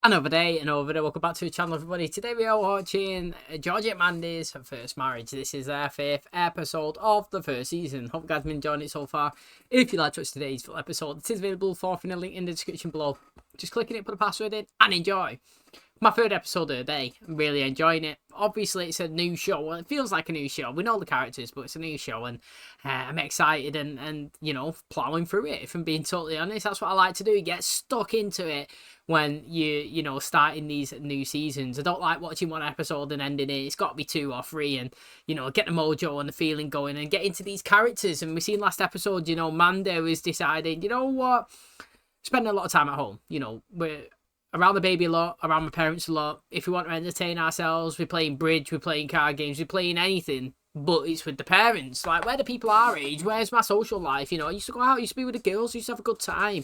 Another day, another video. Welcome back to the channel, everybody. Today we are watching Georgie Mandy's First Marriage. This is their 5th episode of the first season. Hope you guys have been enjoying it so far. If you like to watch today's full episode, it is available for a link in the description below. Just click on it, put a password in, and enjoy. My 3rd episode of the day. I'm really enjoying it. Obviously, it's a new show. Well, it feels like a new show. We know the characters, but it's a new show, and I'm excited and you know, plowing through it. If I'm being totally honest, that's what I like to do. Get stuck into it when you know, starting these new seasons. I don't like watching one episode and ending it. It's got to be 2 or 3, and you know, get the mojo and the feeling going and get into these characters. And we seen last episode, you know, Mandy was deciding, you know what, spending a lot of time at home. You know, we're around the baby a lot, around my parents a lot. If we want to entertain ourselves, we're playing bridge, we're playing card games, we're playing anything, but it's with the parents. Like, where the people our age, where's my social life? You know, I used to go out, I used to be with the girls, I used to have a good time.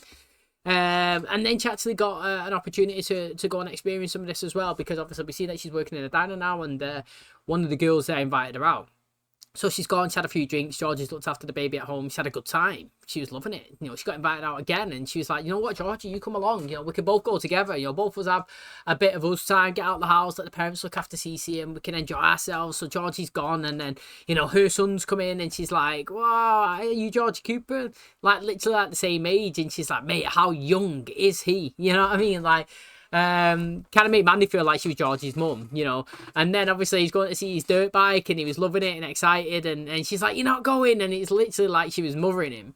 And then she actually got an opportunity to go and experience some of this as well, because obviously we see that she's working in a diner now, and one of the girls there invited her out. So she's gone, she had a few drinks, Georgie's looked after the baby at home, she had a good time. She was loving it. You know, she got invited out again, and she was like, you know what, Georgie, you come along, you know, we can both go together, you know, both of us have a bit of us time, get out of the house, let the parents look after Cece, and we can enjoy ourselves. So Georgie's gone, and then, you know, her son's come in, and she's like, wow, are you Georgie Cooper? Like, literally at the same age, and she's like, mate, how young is he? You know what I mean? Like, kind of made Mandy feel like she was Georgie's mum, you know. And then obviously he's going to see his dirt bike, and he was loving it and excited, and she's like, you're not going, and it's literally like she was mothering him.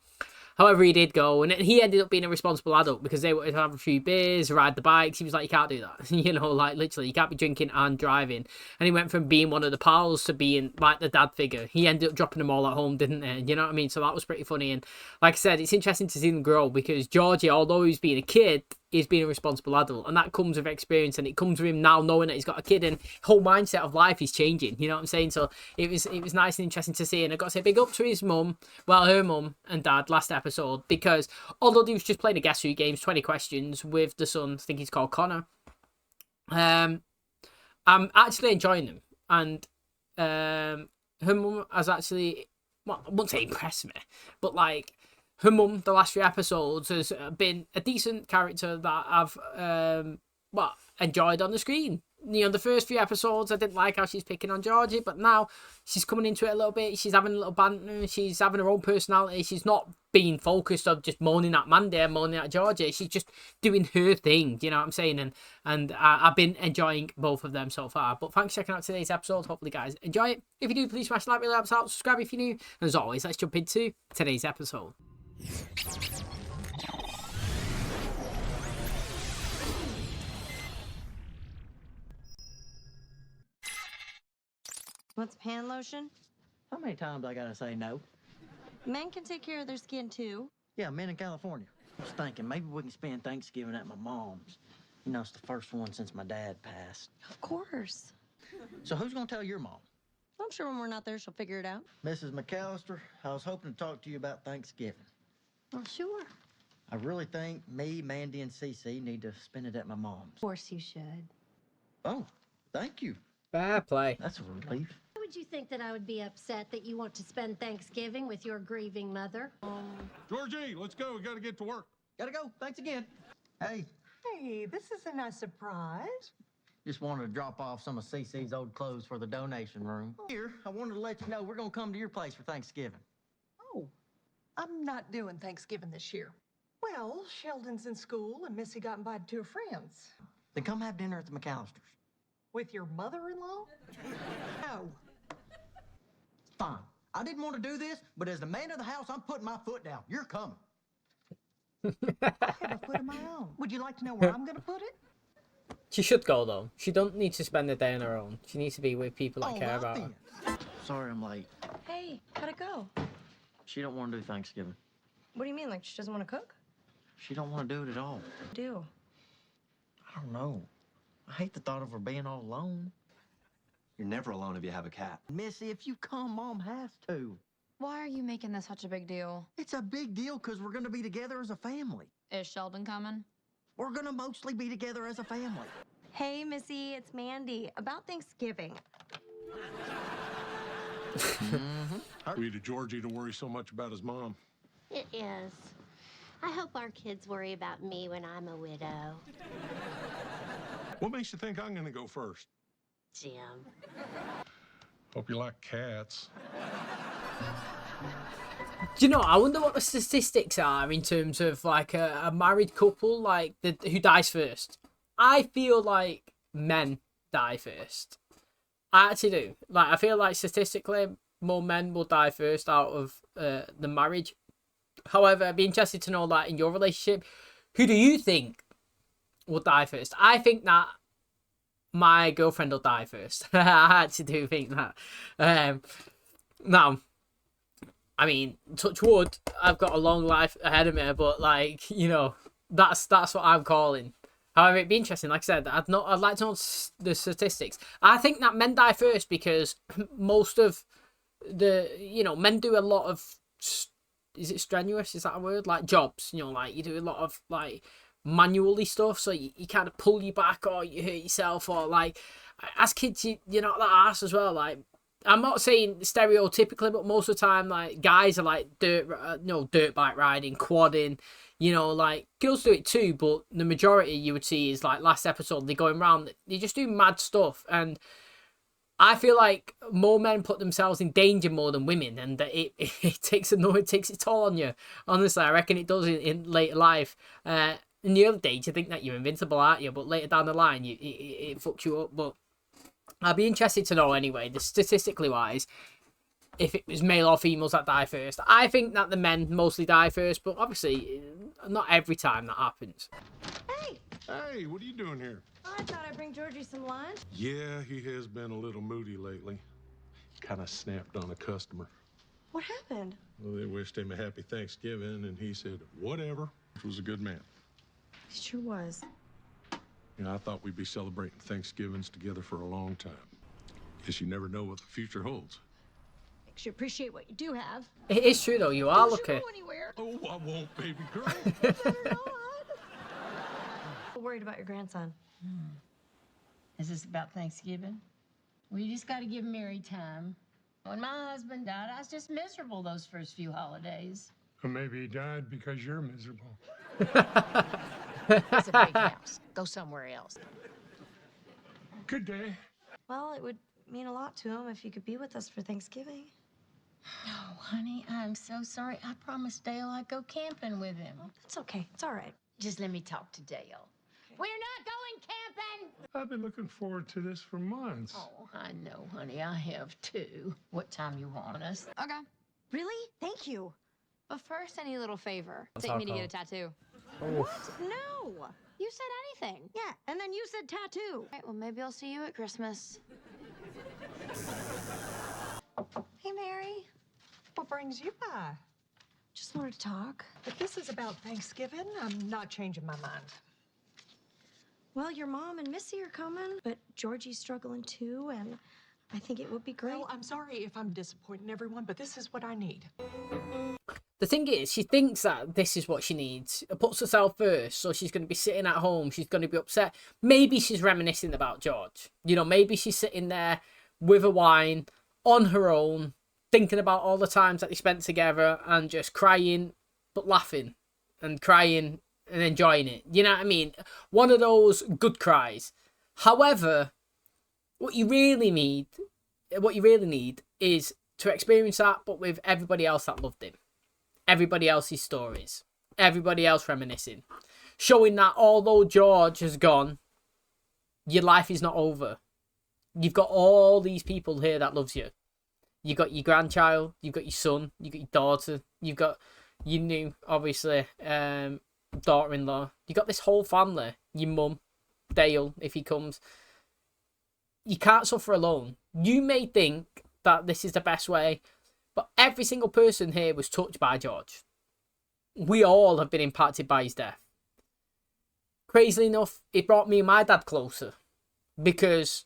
However, he did go, and he ended up being a responsible adult, because they wanted to have a few beers, ride the bikes. He was like, you can't do that. You know, like, literally, you can't be drinking and driving. And he went from being one of the pals to being, like, the dad figure. He ended up dropping them all at home, didn't he? You know what I mean? So that was pretty funny. And like I said, it's interesting to see them grow, because Georgie, although he's being a kid, is being a responsible adult, and that comes with experience, and it comes with him now knowing that he's got a kid, and whole mindset of life is changing. You know what I'm saying? So it was nice and interesting to see, and I got to say big up to his mum, well, her mum and dad last episode, because although he was just playing a Guess Who games, 20 questions with the son, I think he's called Connor, I'm actually enjoying them, and her mum has actually, well, I wouldn't say impressed me, but like, her mum, the last 3 episodes, has been a decent character that I've enjoyed on the screen. You know, the first few episodes, I didn't like how she's picking on Georgie, but now she's coming into it a little bit. She's having a little banter. She's having her own personality. She's not being focused on just moaning at Mandy and moaning at Georgie. She's just doing her thing. You know what I'm saying? And I've been enjoying both of them so far. But thanks for checking out today's episode. Hopefully, guys, enjoy it. If you do, please smash the like, really helps out. Subscribe if you're new. And as always, let's jump into today's episode. What's pan lotion? How many times I gotta say no? Men can take care of their skin too. Yeah, men in California. I was thinking maybe we can spend Thanksgiving at my mom's. You know, it's the first one since my dad passed. Of course. So who's gonna tell your mom? I'm sure when we're not there, she'll figure it out. Mrs. McAllister, I was hoping to talk to you about Thanksgiving. Oh, sure. I really think me, Mandy, and Cece need to spend it at my mom's. Of course you should. Oh, thank you. Fair play. That's a relief. Why would you think that I would be upset that you want to spend Thanksgiving with your grieving mother? Georgie, let's go. We got to get to work. Gotta go. Thanks again. Hey, Hey, this is a nice surprise. just wanted to drop off some of Cece's old clothes for the donation room. Here, I wanted to let you know we're gonna come to your place for Thanksgiving. Oh, I'm not doing Thanksgiving this year. Well, Sheldon's in school and Missy got invited to her friends. Then come have dinner at the McAllisters. With your mother-in-law? No. Fine. I didn't want to do this, but as the man of the house, I'm putting my foot down. You're coming. I have a foot of my own. Would you like to know where I'm going to put it? She should go, though. She don't need to spend the day on her own. She needs to be with people that All care right about her. then. Sorry I'm late. Hey, how'd it go? She don't want to do Thanksgiving. What do you mean, like she doesn't want to cook? She don't want to do it at all. Do. I don't know. I hate the thought of her being all alone. You're never alone if you have a cat. Missy, if you come, Mom has to. Why are you making this such a big deal? It's a big deal because we're going to be together as a family. Is Sheldon coming? We're going to mostly be together as a family. Hey, Missy, it's Mandy. About Thanksgiving. We needed Georgie to worry so much about his mom. It is. I hope our kids worry about me when I'm a widow. What makes you think I'm gonna go first? Jim. Hope you like cats. Do you know, I wonder what the statistics are in terms of like a married couple, like who dies first. I feel like men die first. I actually do. Like, I feel like statistically more men will die first out of the marriage. However, I'd be interested to know that in your relationship, who do you think will die first? I think that my girlfriend will die first. I actually do think that. Now, I mean, touch wood, I've got a long life ahead of me, but like, you know, that's what I'm calling. However, it'd be interesting. Like I said, I'd like to know the statistics. I think that men die first because most of the, you know, men do a lot of, is it strenuous? Is that a word? Like jobs, you know, like you do a lot of like manually stuff, so you kind of pull you back or you hurt yourself, or like as kids you're not that arse as well. Like, I'm not saying stereotypically, but most of the time, like, guys are like dirt bike riding, quadding, you know, like girls do it too, but the majority you would see is like last episode, they're going around, they just do mad stuff. And I feel like more men put themselves in danger more than women, and that it takes its toll on you. Honestly, I reckon it does in later life. In the early days, you think that you're invincible, aren't you? But later down the line, it fucks you up. But I'd be interested to know anyway, statistically wise, if it was male or females that die first. I think that the men mostly die first, but obviously not every time that happens. Hey, Hey, what are you doing here? I thought I'd bring Georgie some lunch. Yeah, he has been a little moody lately. Kind of snapped on a customer. What happened? Well, they wished him a happy Thanksgiving, and he said, whatever. He was a good man. He sure was. You know, I thought we'd be celebrating Thanksgivings together for a long time. Guess you never know what the future holds. Makes you appreciate what you do have. It is true though, you are Don't lucky. you go anywhere. Oh, I won't, baby girl. I'm worried about your grandson. Is this about Thanksgiving? Well, you just got to give Mary time. When my husband died, I was just miserable those first few holidays. Or maybe he died because you're miserable. It's a big house. Go somewhere else. Good day. Well, it would mean a lot to him if you could be with us for Thanksgiving. Oh, honey, I'm so sorry. I promised Dale I'd go camping with him. That's okay. It's all right. Just let me talk to Dale. We're not going camping! I've been looking forward to this for months. Oh, I know, honey. I have too. What time you want us? Okay. Really? Thank you. But first, I need a little favor. That's Take me to how get a tattoo. No. You said anything. Yeah, and then you said tattoo. All right, well, maybe I'll see you at Christmas. Hey, Mary. What brings you by? Just wanted to talk. If this is about Thanksgiving, I'm not changing my mind. Well, your mom and Missy are coming, but Georgie's struggling too, and I think it would be great. Well, I'm sorry if I'm disappointing everyone, but this is what I need. The thing is, she thinks that this is what she needs. It puts herself first, so she's going to be sitting at home. She's going to be upset. Maybe she's reminiscing about George. You know, maybe she's sitting there with a wine on her own, thinking about all the times that they spent together and just crying, but laughing and crying and enjoying it. You know what I mean? One of those good cries. However, what you really need is to experience that, but with everybody else that loved him. Everybody else's stories. Everybody else reminiscing. Showing that although George has gone, your life is not over. You've got all these people here that loves you. You've got your grandchild, you've got your son, you've got your daughter, you've got your new, obviously, daughter-in-law. You've got this whole family. Your mum, Dale, if he comes. You can't suffer alone. You may think that this is the best way, but every single person here was touched by George. We all have been impacted by his death. Crazily enough, it brought me and my dad closer, because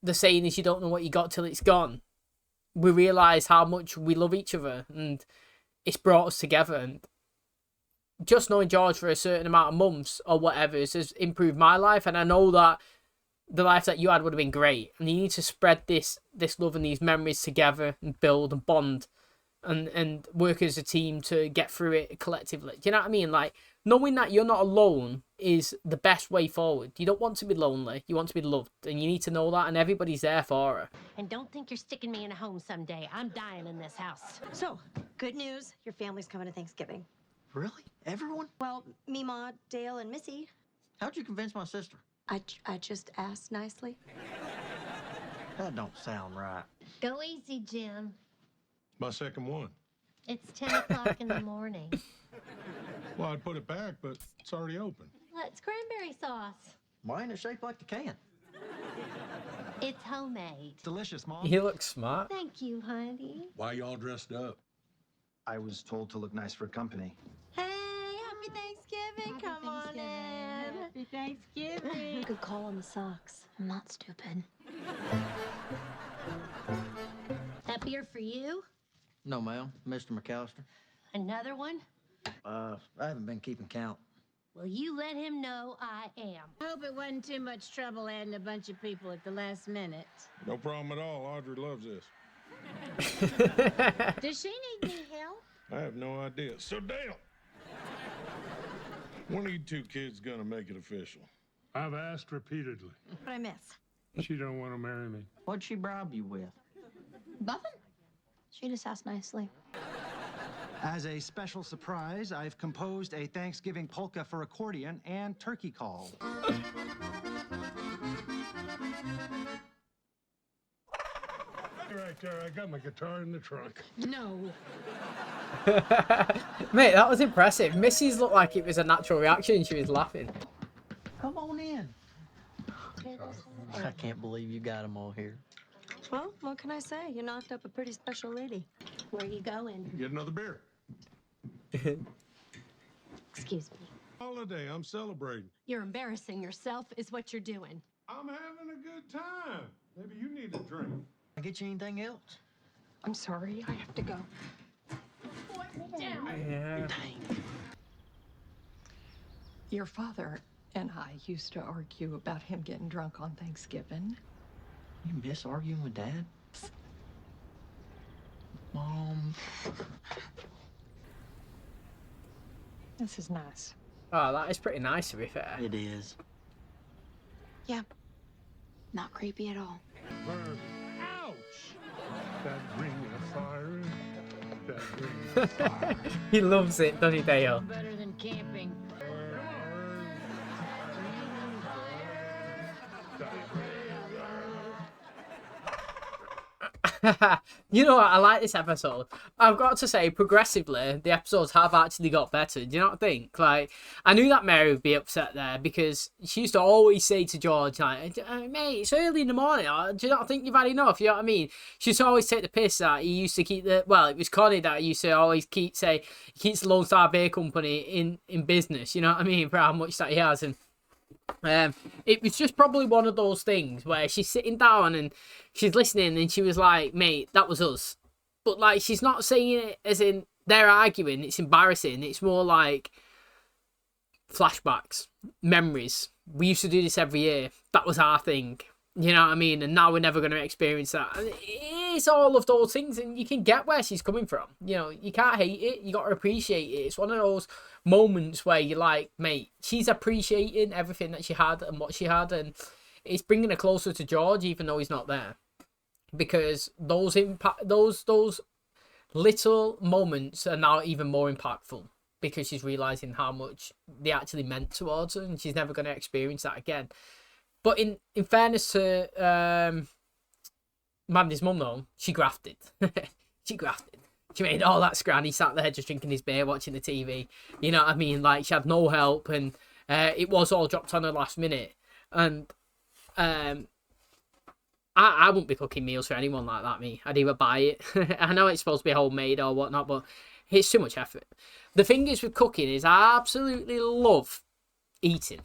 the saying is you don't know what you got till it's gone. We realise how much we love each other, and it's brought us together. And just knowing George for a certain amount of months or whatever has improved my life, and I know that the life that you had would have been great. And you need to spread this love and these memories together and build and bond and work as a team to get through it collectively. Do you know what I mean? Like, knowing that you're not alone is the best way forward. You don't want to be lonely. You want to be loved, and you need to know that, and everybody's there for her. And don't think you're sticking me in a home someday. I'm dying in this house. So, good news. Your family's coming to Thanksgiving. Really? Everyone? Well, Mima, Dale, and Missy. How'd you convince my sister? I just asked nicely. That don't sound right. Go easy, Jim. My second one. It's 10 o'clock in the morning. Well, I'd put it back, but it's already open. It's cranberry sauce. Why ain't it shaped like the can? It's homemade. Delicious, Mom. He looks smart. Thank you, honey. Why y'all dressed up? I was told to look nice for company. Hey, happy Thanksgiving. Come on in. Happy Thanksgiving. Good call on the socks. I'm not stupid. That beer for you? No, ma'am. Mr. McAllister. Another one? I haven't been keeping count. Well, you let him know I am. I hope it wasn't too much trouble adding a bunch of people at the last minute. No problem at all. Audrey loves this. Does she need any help? I have no idea. So, Dale, when are you two kids gonna make it official? I've asked repeatedly. What I miss? She don't want to marry me. What'd she bribe you with? Nothing. She just asked nicely. As a special surprise, I've composed a Thanksgiving polka for accordion and turkey call. Right there, I got my guitar in the trunk. No. Mate, that was impressive. Missy's looked like it was a natural reaction. She was laughing. Come on in. I can't believe you got them all here. Well, what can I say? You knocked up a pretty special lady. Where are you going? Get another beer. Excuse me. Holiday, I'm celebrating. You're embarrassing yourself is what you're doing. I'm having a good time. Maybe you need a drink. I get you anything else? I'm sorry, I have to go. Yeah. Your father and I used to argue about him getting drunk on Thanksgiving. You miss arguing with Dad? Mom. This is nice. Oh, that is pretty nice, to be fair. It is. Yeah. Not creepy at all. Ouch! That ring of fire. That ring of fire. He loves it, doesn't he, Dale? Better than camping. You know what? I like this episode. I've got to say, progressively, the episodes have actually got better. Do you know what I think? Like, I knew that Mary would be upset there because she used to always say to George, like, mate, it's early in the morning. Do you not think you've had enough? You know what I mean? She used to always take the piss that he used to keep it was Connie that used to always he keeps the Lone Star Beer Company in business. You know what I mean? For how much that he has. And it was just probably one of those things where she's sitting down and she's listening and she was like, mate, that was us. But like, she's not saying it as in they're arguing. It's embarrassing. It's more like flashbacks, memories. We used to do this every year. That was our thing. You know what I mean? And now we're never going to experience that. And it's all of those things, and you can get where she's coming from. You know, you can't hate it. You got to appreciate it. It's one of those moments where you're like, mate, she's appreciating everything that she had and what she had, and it's bringing her closer to George, even though he's not there. Because those little moments are now even more impactful because she's realizing how much they actually meant towards her, and she's never going to experience that again. But in fairness to Mandy's mum, though, she grafted. She grafted. She made all that scran. He sat there just drinking his beer, watching the TV. You know what I mean? Like, she had no help, and it was all dropped on her last minute. And I wouldn't be cooking meals for anyone like that, me. I'd either buy it. I know it's supposed to be homemade or whatnot, but it's too much effort. The thing is with cooking is I absolutely love eating.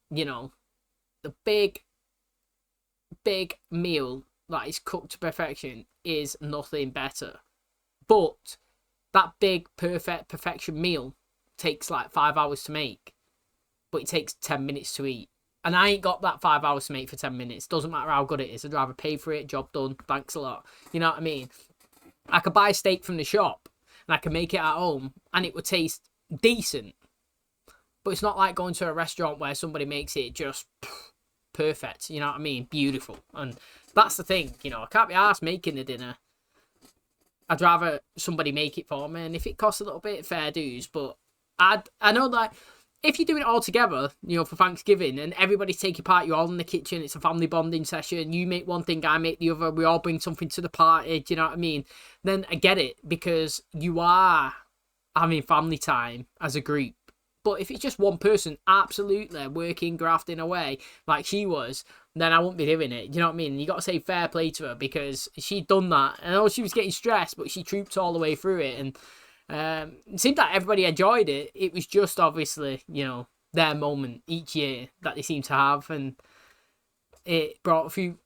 You know, the big meal that is cooked to perfection is nothing better. But that big perfection meal takes like 5 hours to make, but it takes 10 minutes to eat. And I ain't got that 5 hours to make for 10 minutes. Doesn't matter how good it is. I'd rather pay for it. Job done. Thanks a lot. You know what I mean? I could buy a steak from the shop and I could make it at home and it would taste decent. but it's not like going to a restaurant where somebody makes it just perfect, you know what I mean? Beautiful. And that's the thing, you know, I can't be arsed making the dinner. I'd rather somebody make it for me, and if it costs a little bit, fair dues. But I know that if you're doing it all together, you know, for Thanksgiving, and everybody's taking part, you're all in the kitchen, it's a family bonding session, you make one thing, I make the other, we all bring something to the party, do you know what I mean? Then I get it, because you are having family time as a group. But if it's just one person absolutely working, grafting away like she was, then I won't be doing it. You know what I mean? You got to say fair play to her, because she'd done that. I know she was getting stressed, but she trooped all the way through it. And it seemed like everybody enjoyed it. It was just obviously, you know, their moment each year that they seem to have. And it brought a few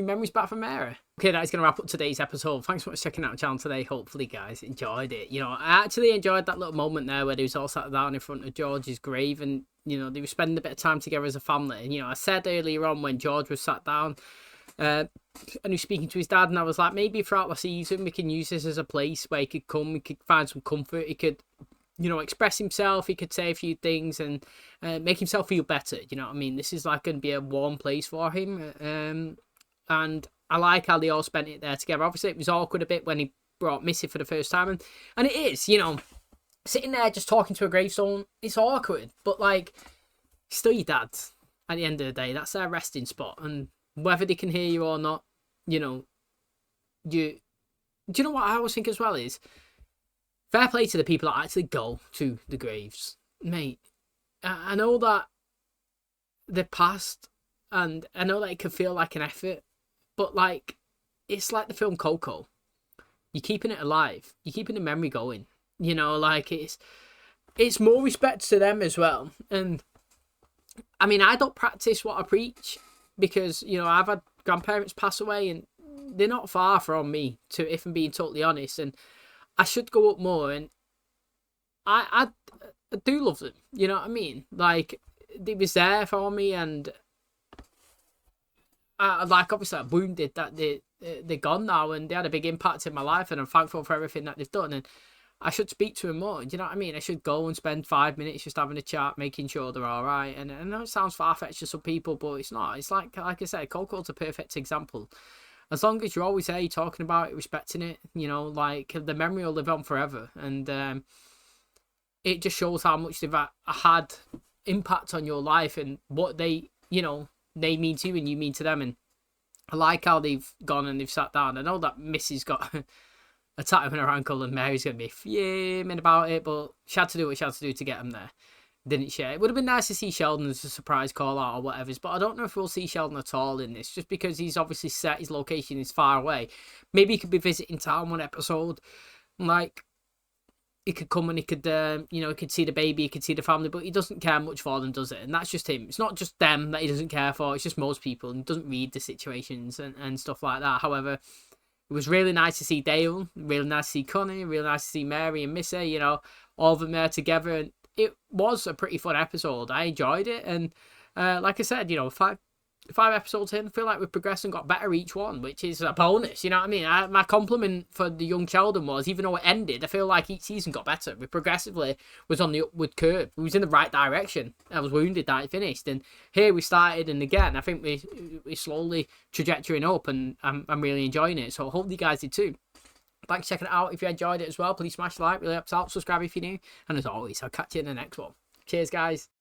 memories back from Mary. Okay, that is going to wrap up today's episode. Thanks so much for checking out the channel today. Hopefully, guys enjoyed it. You know, I actually enjoyed that little moment there where they was all sat down in front of George's grave, and, you know, they were spending a bit of time together as a family. And, you know, I said earlier on when George was sat down and he was speaking to his dad, and I was like, maybe throughout the season we can use this as a place where he could come, he could find some comfort, he could, you know, express himself, he could say a few things and make himself feel better. You know what I mean? This is like going to be a warm place for him. And I like how they all spent it there together. Obviously, it was awkward a bit when he brought Missy for the first time. And it is, you know, sitting there just talking to a gravestone, it's awkward. But, like, still your dad at the end of the day. That's their resting spot. And whether they can hear you or not, you know, do you know what I always think as well is, fair play to the people that actually go to the graves. Mate, I know that they're past, and I know that it can feel like an effort, but, like, it's like the film Coco. You're keeping it alive. You're keeping the memory going. You know, like, it's more respect to them as well. And, I mean, I don't practice what I preach because, you know, I've had grandparents pass away and they're not far from me, if I'm being totally honest. And I should go up more. And I do love them. You know what I mean? Like, they was there for me, and like, obviously I'm wounded that they're gone now, and they had a big impact in my life, and I'm thankful for everything that they've done. And I should speak to them more. Do you know what I mean? I should go and spend 5 minutes just having a chat, making sure they're all right. And I know it sounds far-fetched to some people, but it's not. It's like I said, Coco's a perfect example. As long as you're always there, you're talking about it, respecting it, you know, like, the memory will live on forever. And it just shows how much they've had impact on your life and what they, you know, they mean to you and you mean to them. And I like how they've gone and they've sat down. I know that Missy's got a tattoo on her ankle and Mary's going to be fuming about it, but she had to do what she had to do to get them there, didn't she? It would have been nice to see Sheldon as a surprise call out or whatever, but I don't know if we'll see Sheldon at all in this, just because he's obviously set, his location is far away. Maybe he could be visiting town one episode, like, he could come and he could, you know, he could see the baby, he could see the family, but he doesn't care much for them, does it? And that's just him. It's not just them that he doesn't care for, it's just most people, and he doesn't read the situations and stuff like that. However, it was really nice to see Dale, really nice to see Connie, really nice to see Mary and Missy, you know, all of them there together. And it was a pretty fun episode. I enjoyed it. And like I said, you know, five episodes in, I feel like we've progressed and got better each one, which is a bonus, you know what I mean? My compliment for the young Sheldon was, even though it ended, I feel like each season got better. We progressively was on the upward curve. We was in the right direction. I was wounded that it finished, and here we started, and again, I think we're slowly trajectorying up, and I'm really enjoying it. So I hope you guys did too. Thanks for checking it out. If you enjoyed it as well, please smash the like, really helps out. Subscribe if you're new, and as always, I'll catch you in the next one. Cheers, guys.